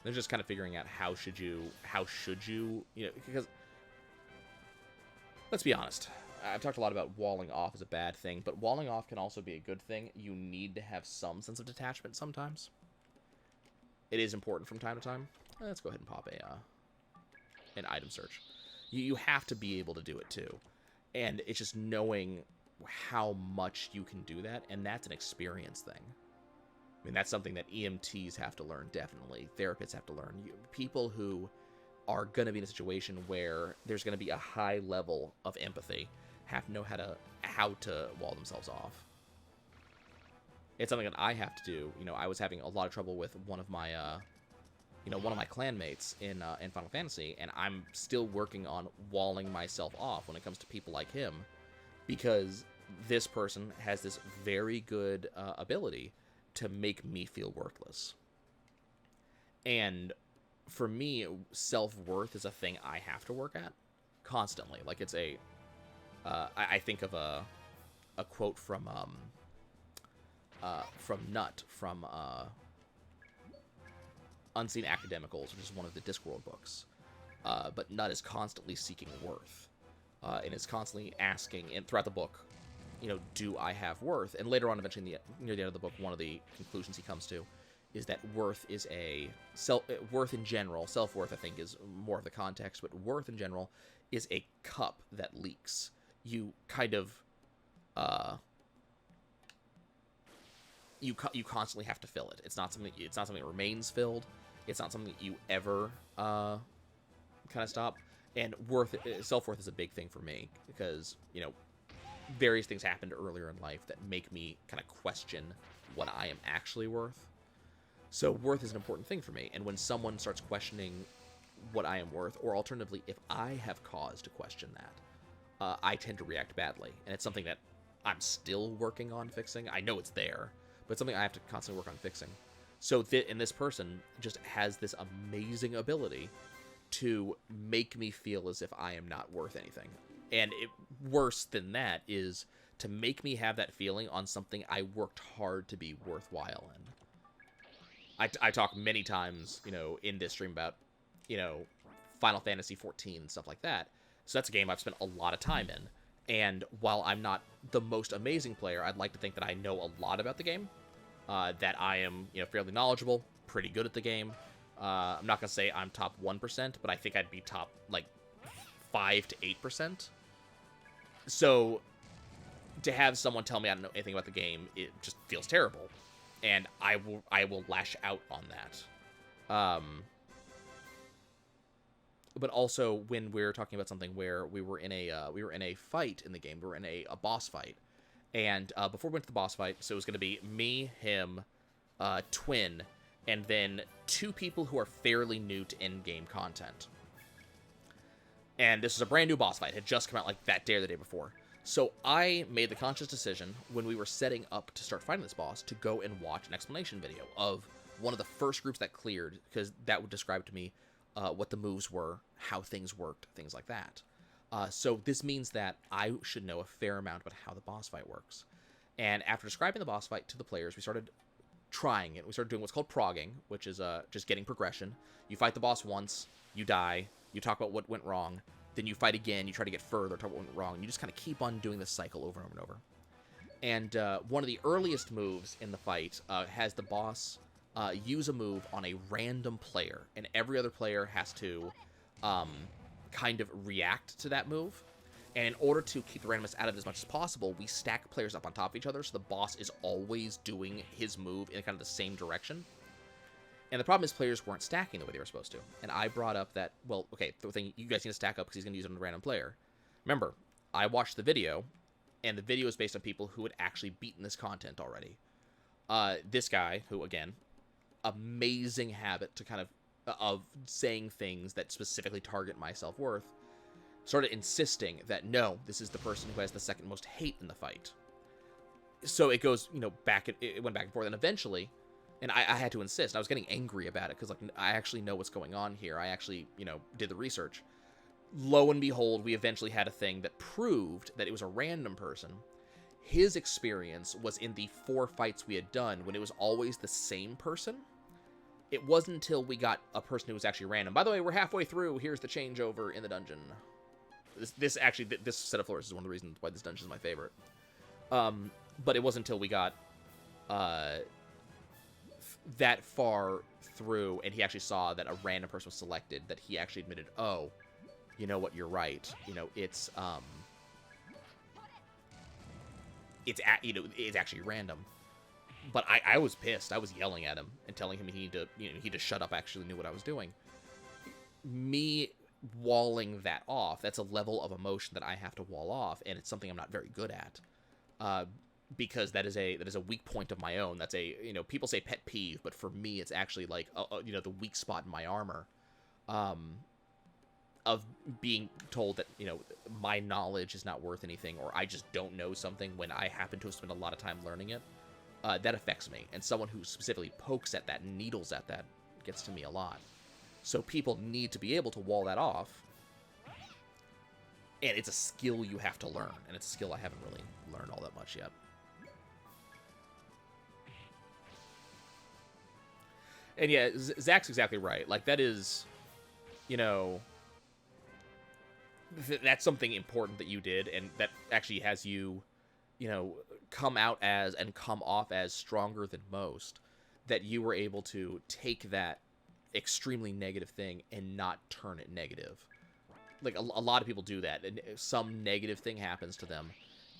They're just kind of figuring out how should you, you know, because let's be honest. I've talked a lot about walling off as a bad thing, but walling off can also be a good thing. You need to have some sense of detachment sometimes. It is important from time to time. Let's go ahead and pop an item search. You have to be able to do it too. And it's just knowing how much you can do that, and that's an experience thing. I mean, that's something that EMTs have to learn, definitely. Therapists have to learn. People who are going to be in a situation where there's going to be a high level of empathy have to know how to wall themselves off. It's something that I have to do. You know, I was having a lot of trouble with one of my clanmates in Final Fantasy, and I'm still working on walling myself off when it comes to people like him, because this person has this very good ability to make me feel worthless. And for me, self-worth is a thing I have to work at constantly. Like, it's I think of a quote from Nut from Unseen Academicals, which is one of the Discworld books. But Nut is constantly seeking worth, and is constantly asking, and throughout the book, you know, do I have worth? And later on, eventually near the end of the book, one of the conclusions he comes to is that worth is worth in general. Self-worth, I think, is more of the context, but worth in general is a cup that leaks. You kind of you constantly have to fill it. It's not something that remains filled. It's not something that you ever kind of stop. And self-worth is a big thing for me, because, you know, various things happened earlier in life that make me kind of question what I am actually worth. So worth is an important thing for me. And when someone starts questioning what I am worth, or alternatively, if I have cause to question that, I tend to react badly. And it's something that I'm still working on fixing. I know it's there, but it's something I have to constantly work on fixing. So and this person just has this amazing ability to make me feel as if I am not worth anything. And worse than that is to make me have that feeling on something I worked hard to be worthwhile in. I talk many times, you know, in this stream about, you know, Final Fantasy 14 and stuff like that. So that's a game I've spent a lot of time in. And while I'm not the most amazing player, I'd like to think that I know a lot about the game. That I am, you know, fairly knowledgeable, pretty good at the game. I'm not going to say I'm top 1%, but I think I'd be top, like, 5 to 8%. So to have someone tell me I don't know anything about the game, it just feels terrible. And I will lash out on that. But also when we're talking about something where we were in a fight in the game, we were in a boss fight. And before we went to the boss fight, so it was going to be me, him, Twin, and then 2 people who are fairly new to in-game content. And this was a brand new boss fight. It had just come out like that day or the day before. So I made the conscious decision when we were setting up to start fighting this boss to go and watch an explanation video of one of the first groups that cleared, because that would describe to me what the moves were, how things worked, things like that. So this means that I should know a fair amount about how the boss fight works. And after describing the boss fight to the players, we started trying it. We started doing what's called pragging, which is just getting progression. You fight the boss once, you die, you talk about what went wrong, then you fight again, you try to get further, talk about what went wrong. You just kind of keep on doing this cycle over and over and over. And one of the earliest moves in the fight has the boss use a move on a random player, and every other player has to kind of react to that move. And in order to keep the randomness out of it as much as possible, we stack players up on top of each other, so the boss is always doing his move in kind of the same direction. And the problem is players weren't stacking the way they were supposed to. And I brought up that, well, okay, the thing, you guys need to stack up because he's going to use it on a random player. Remember, I watched the video, and the video is based on people who had actually beaten this content already. This guy, who, again, amazing habit to kind of saying things that specifically target my self-worth, started insisting that, no, this is the person who has the second most hate in the fight. So it goes, you know, it went back and forth, and eventually, and I had to insist, I was getting angry about it, because, like, I actually know what's going on here, I actually, you know, did the research. Lo and behold, we eventually had a thing that proved that it was a random person. His experience was in the 4 fights we had done, when it was always the same person, it wasn't until we got a person who was actually random. By the way, we're halfway through. Here's the changeover in the dungeon. This set of floors is one of the reasons why this dungeon is my favorite. But it wasn't until we got that far through and he actually saw that a random person was selected that he actually admitted, oh, you know what, you're right. You know, it's actually random. But I was pissed. I was yelling at him and telling him he need to shut up. I actually knew what I was doing. Me walling that off, that's a level of emotion that I have to wall off, and it's something I'm not very good at. Because that is a weak point of my own. That's a, people say pet peeve, but for me it's actually like the weak spot in my armor. Of being told that, my knowledge is not worth anything, or I just don't know something when I happen to have spent a lot of time learning it. That affects me, and someone who specifically pokes at that, needles at that, gets to me a lot. So people need to be able to wall that off, and it's a skill you have to learn, and it's a skill I haven't really learned all that much yet. And yeah, Zach's exactly right. Like, that is, that's something important that you did, and that actually has you, come out as and come off as stronger than most, that you were able to take that extremely negative thing and not turn it negative. Like, a lot of people do that, and some negative thing happens to them,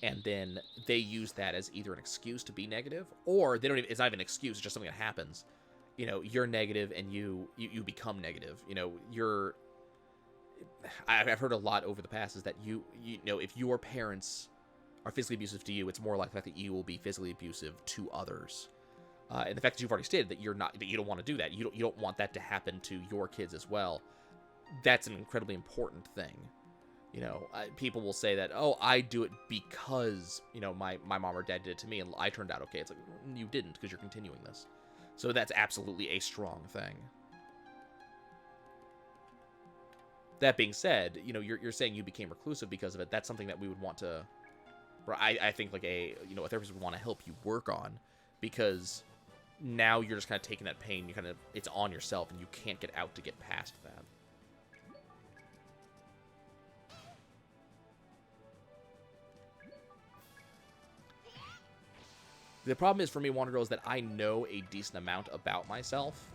and then they use that as either an excuse to be negative, or they don't even, it's not even an excuse, it's just something that happens. You're negative and you become negative. I've heard a lot over the past is that if your parents are physically abusive to you, it's more likely that you will be physically abusive to others. And the fact that you've already stated that you don't want to do that, you don't want that to happen to your kids as well. That's an incredibly important thing. People will say that, oh, I do it because my mom or dad did it to me and I turned out okay. It's like, you didn't, because you're continuing this. So that's absolutely a strong thing. That being said, you're saying you became reclusive because of it. That's something that we would want to, I think, like a therapist would want to help you work on, because now you're just kind of taking that pain, it's on yourself, and you can't get out to get past that. The problem is for me, Wonder Girl, is that I know a decent amount about myself,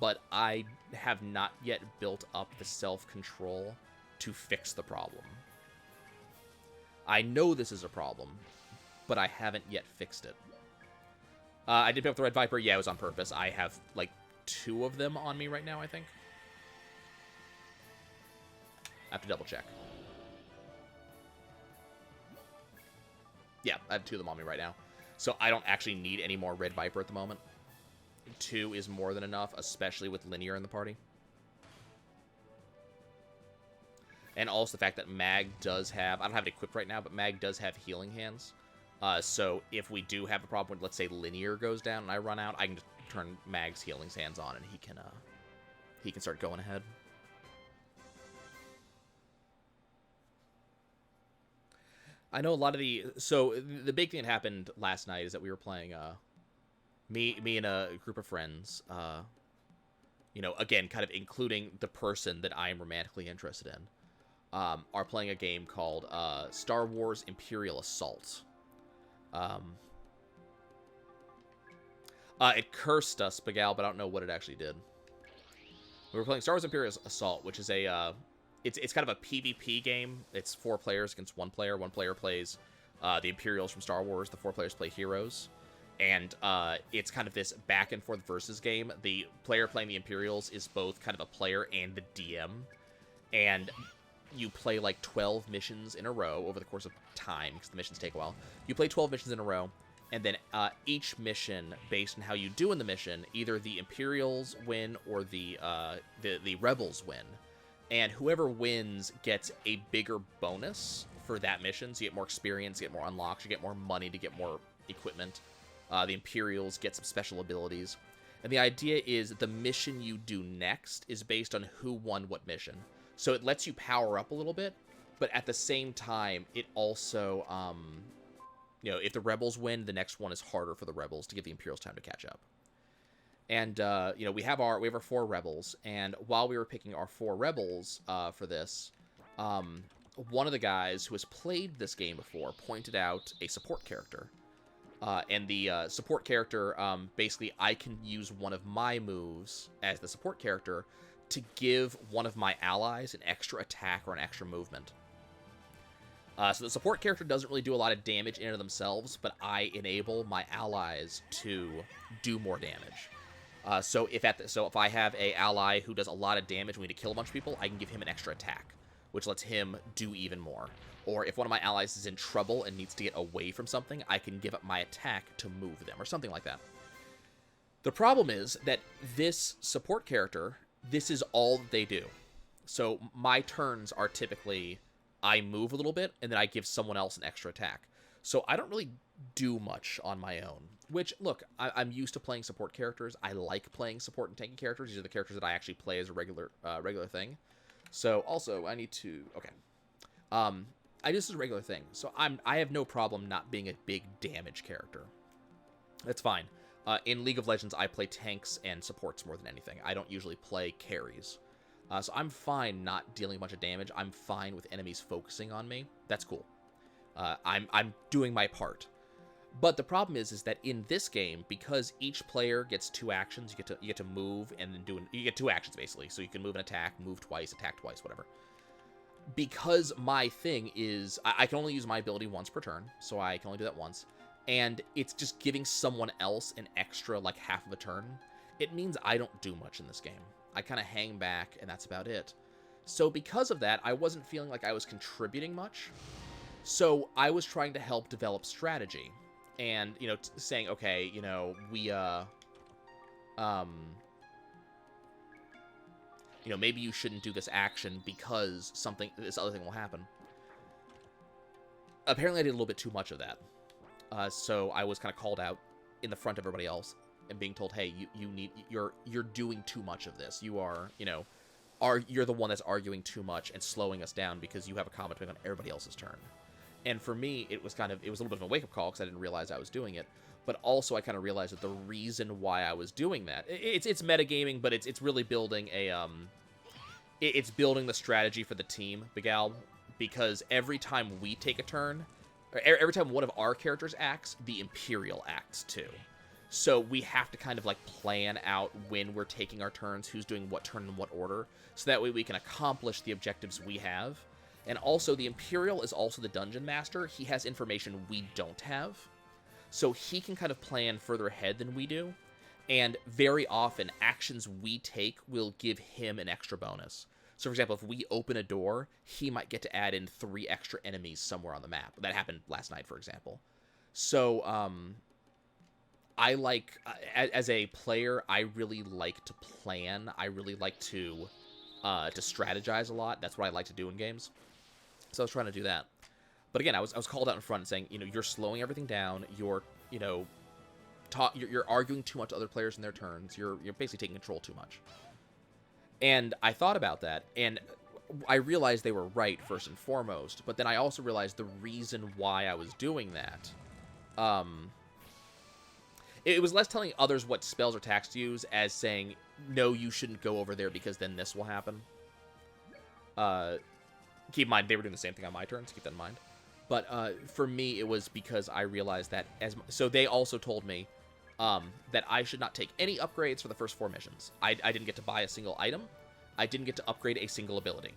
but I have not yet built up the self-control to fix the problem. I know this is a problem, but I haven't yet fixed it. I did pick up the Red Viper. Yeah, it was on purpose. I have, like, 2 of them on me right now, I think. I have to double check. Yeah, I have 2 of them on me right now. So I don't actually need any more Red Viper at the moment. 2 is more than enough, especially with Linear in the party. And also the fact that Mag does have, I don't have it equipped right now, but Mag does have healing hands. So if we do have a problem with, let's say, Linear goes down and I run out, I can just turn Mag's healing hands on and he can start going ahead. I know a lot of so the big thing that happened last night is that we were playing, me and a group of friends, again, kind of including the person that I am romantically interested in, are playing a game called Star Wars Imperial Assault. It cursed us, Bagal, but I don't know what it actually did. We were playing Star Wars Imperial Assault, which is a, it's kind of a PvP game. It's 4 players against 1 player. 1 player plays the Imperials from Star Wars. The 4 players play heroes. And it's kind of this back and forth versus game. The player playing the Imperials is both kind of a player and the DM. And you play like 12 missions in a row over the course of time, because the missions take a while. You play 12 missions in a row, and then each mission, based on how you do in the mission, either the Imperials win or the Rebels win. And whoever wins gets a bigger bonus for that mission. So you get more experience, you get more unlocks, you get more money to get more equipment. The Imperials get some special abilities. And the idea is the mission you do next is based on who won what mission. So it lets you power up a little bit, but at the same time, it also, if the Rebels win, the next one is harder for the Rebels to give the Imperials time to catch up. And you know, we have our 4 rebels, and while we were picking our 4 rebels for this, one of the guys who has played this game before pointed out a support character. And the support character, basically, I can use one of my moves as the support character to give one of my allies an extra attack or an extra movement. So the support character doesn't really do a lot of damage in and of themselves, but I enable my allies to do more damage. So if I have a ally who does a lot of damage, we need to kill a bunch of people, I can give him an extra attack, which lets him do even more. Or if one of my allies is in trouble and needs to get away from something, I can give up my attack to move them, or something like that. The problem is that this support character, this is all that they do. So my turns are typically, I move a little bit, and then I give someone else an extra attack. So I don't really do much on my own. Which, look, I'm used to playing support characters. I like playing support and tanky characters. These are the characters that I actually play as a regular thing. So, also, I need to... Okay. This is a regular thing. So, I have no problem not being a big damage character. That's fine. In League of Legends, I play tanks and supports more than anything. I don't usually play carries. So, I'm fine not dealing a bunch of damage. I'm fine with enemies focusing on me. That's cool. I'm doing my part. But the problem is that in this game, because each player gets 2 actions, you get to move and then you get 2 actions basically. So you can move and attack, move twice, attack twice, whatever. Because my thing is, I can only use my ability once per turn, so I can only do that once. And it's just giving someone else an extra, like, half of a turn. It means I don't do much in this game. I kind of hang back, and that's about it. So because of that, I wasn't feeling like I was contributing much. So I was trying to help develop strategy. And, you know, saying, okay, you know, we, you know, maybe you shouldn't do this action because this other thing will happen. Apparently I did a little bit too much of that. So I was kind of called out in the front of everybody else and being told, hey, you're doing too much of this. You are, you know, you're the one that's arguing too much and slowing us down because you have a commentary on everybody else's turn. And for me, it was a little bit of a wake-up call because I didn't realize I was doing it. But also, I kind of realized that the reason why I was doing that, it's metagaming, but it's really building it's building the strategy for the team, Bigal, because every time we take a turn, or every time one of our characters acts, the Imperial acts too. So we have to kind of like plan out when we're taking our turns, who's doing what turn in what order, so that way we can accomplish the objectives we have. And also, the Imperial is also the Dungeon Master. He has information we don't have. So he can kind of plan further ahead than we do. And very often, actions we take will give him an extra bonus. So, for example, if we open a door, he might get to add in 3 extra enemies somewhere on the map. That happened last night, for example. So, I like, as a player, I really like to plan. I really like to strategize a lot. That's what I like to do in games. So I was trying to do that. But again, I was called out in front and saying, you know, you're slowing everything down. You're, you know, you're arguing too much to other players in their turns. You're basically taking control too much. And I thought about that, and I realized they were right, first and foremost. But then I also realized the reason why I was doing that. It was less telling others what spells or attacks to use as saying, no, you shouldn't go over there because then this will happen. Keep in mind, they were doing the same thing on my turns. Keep that in mind. But for me, it was because I realized that so they also told me that I should not take any upgrades for the first 4 missions. I didn't get to buy a single item. I didn't get to upgrade a single ability.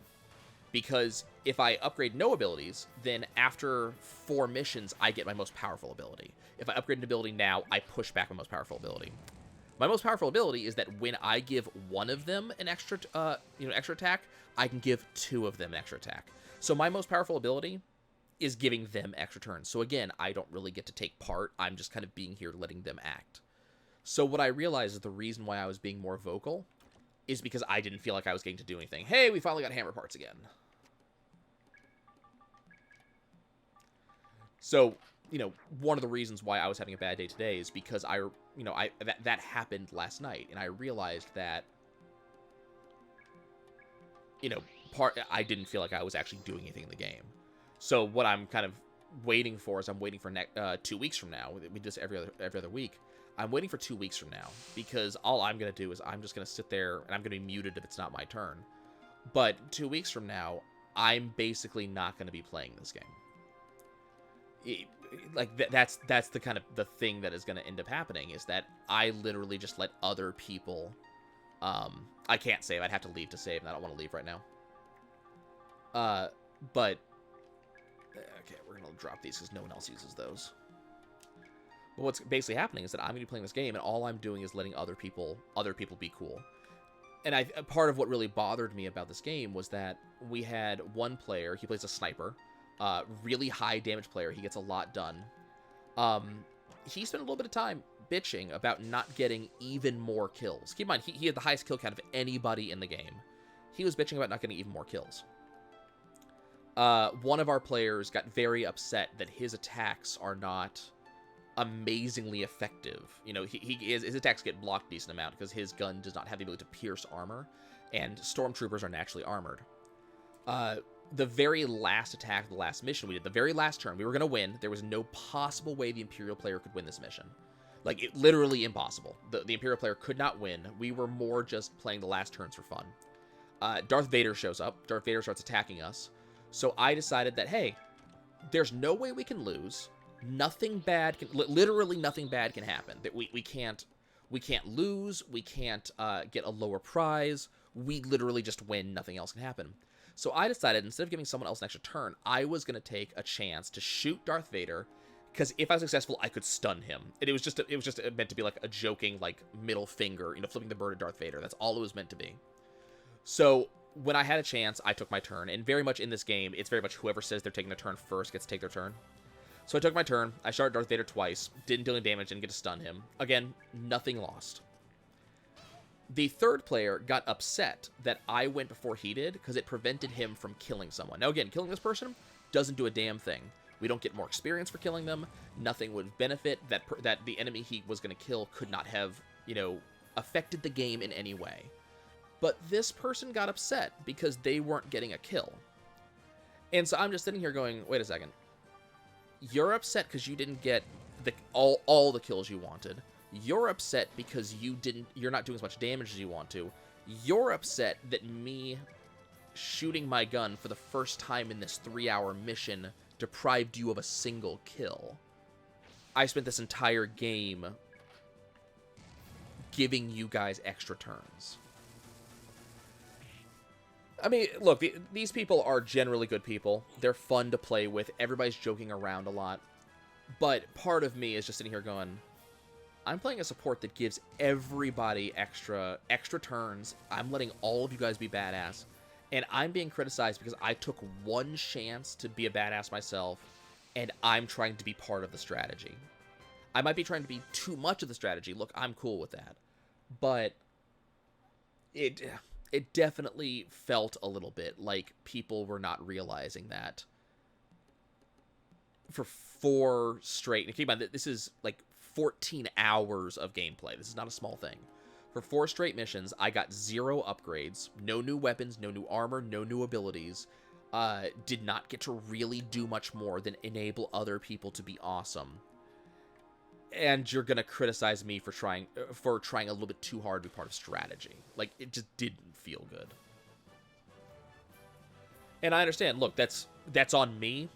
Because if I upgrade no abilities, then after 4 missions, I get my most powerful ability. If I upgrade an ability now, I push back my most powerful ability. My most powerful ability is that when I give one of them an extra, extra attack, I can give 2 of them an extra attack. So my most powerful ability is giving them extra turns. So again, I don't really get to take part. I'm just kind of being here, letting them act. So what I realized is the reason why I was being more vocal is because I didn't feel like I was getting to do anything. Hey, we finally got hammer parts again. So, you know, one of the reasons why I was having a bad day today is because that happened last night, and I realized that, you know, I didn't feel like I was actually doing anything in the game. So what I'm kind of waiting for is I'm waiting for 2 weeks from now. We do this every other week. I'm waiting for 2 weeks from now, because all I'm going to do is I'm just going to sit there, and I'm going to be muted if it's not my turn. But 2 weeks from now, I'm basically not going to be playing this game. That's the kind of the thing that is going to end up happening, is that I literally just let other people... I can't save. I'd have to leave to save, and I don't want to leave right now. But... Okay, we're going to drop these because no one else uses those. But what's basically happening is that I'm going to be playing this game, and all I'm doing is letting other people be cool. And part of what really bothered me about this game was that we had one player, he plays a sniper, really high damage player, he gets a lot done. He spent a little bit of time bitching about not getting even more kills. Keep in mind, he had the highest kill count of anybody in the game. He was bitching about not getting even more kills. One of our players got very upset that his attacks are not amazingly effective. You know, his attacks get blocked a decent amount because his gun does not have the ability to pierce armor, and stormtroopers are naturally armored. The very last attack, the last mission we did, the very last turn, we were going to win. There was no possible way the Imperial player could win this mission. Like, literally impossible. The Imperial player could not win. We were more just playing the last turns for fun. Darth Vader shows up. Darth Vader starts attacking us. So I decided that, hey, there's no way we can lose. Nothing bad can, literally nothing bad can happen. That we can't lose. We can't get a lower prize. We literally just win. Nothing else can happen. So I decided, instead of giving someone else an extra turn, I was going to take a chance to shoot Darth Vader, because if I was successful, I could stun him. And it was just meant to be like a joking, like, middle finger, you know, flipping the bird at Darth Vader. That's all it was meant to be. So when I had a chance, I took my turn. And very much in this game, it's very much whoever says they're taking their turn first gets to take their turn. So I took my turn. I shot Darth Vader twice. Didn't do any damage, didn't get to stun him. Again, nothing lost. The third player got upset that I went before he did because it prevented him from killing someone. Now again, killing this person doesn't do a damn thing. We don't get more experience for killing them. Nothing would benefit. That the enemy he was going to kill could not have, you know, affected the game in any way. But this person got upset because they weren't getting a kill. And so I'm just sitting here going, wait a second. You're upset because you didn't get all the kills you wanted. You're upset because you're not doing as much damage as you want to. You're upset that me shooting my gun for the first time in this 3-hour mission deprived you of a single kill. I spent this entire game giving you guys extra turns. I mean, look, these people are generally good people. They're fun to play with. Everybody's joking around a lot. But part of me is just sitting here going, I'm playing a support that gives everybody extra turns. I'm letting all of you guys be badass. And I'm being criticized because I took one chance to be a badass myself, and I'm trying to be part of the strategy. I might be trying to be too much of the strategy. Look, I'm cool with that. But it definitely felt a little bit like people were not realizing that for 4 straight... And keep in mind, this is like 14 hours of gameplay. This is not a small thing. For 4 straight missions, I got 0 upgrades, no new weapons, no new armor, no new abilities. Did not get to really do much more than enable other people to be awesome. And you're gonna criticize me for trying a little bit too hard to be part of strategy. Like, it just didn't feel good. And I understand. Look, that's on me.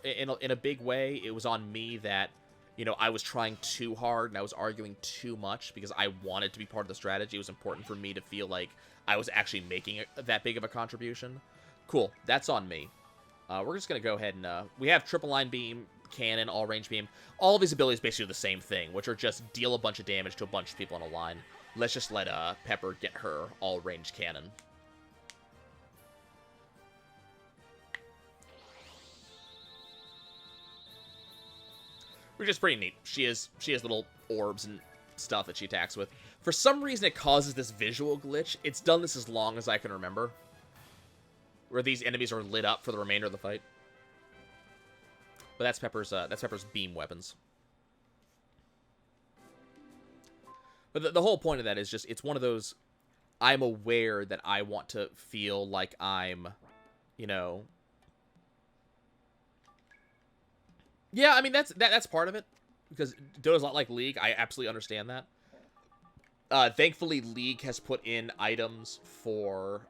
In a big way, it was on me that, you know, I was trying too hard and I was arguing too much because I wanted to be part of the strategy. It was important for me to feel like I was actually making that big of a contribution. Cool. That's on me. We're just going to go ahead and... we have triple line beam, cannon, all range beam. All of these abilities basically do the same thing, which are just deal a bunch of damage to a bunch of people on a line. Let's just let Pepper get her all range cannon. Which is pretty neat. She has little orbs and stuff that she attacks with. For some reason, it causes this visual glitch. It's done this as long as I can remember, where these enemies are lit up for the remainder of the fight. But that's Pepper's beam weapons. But the whole point of that is just, it's one of those, I'm aware that I want to feel like I'm, you know... Yeah, I mean, that's part of it. because Dota's a lot like League. I absolutely understand that. Thankfully, League has put in items for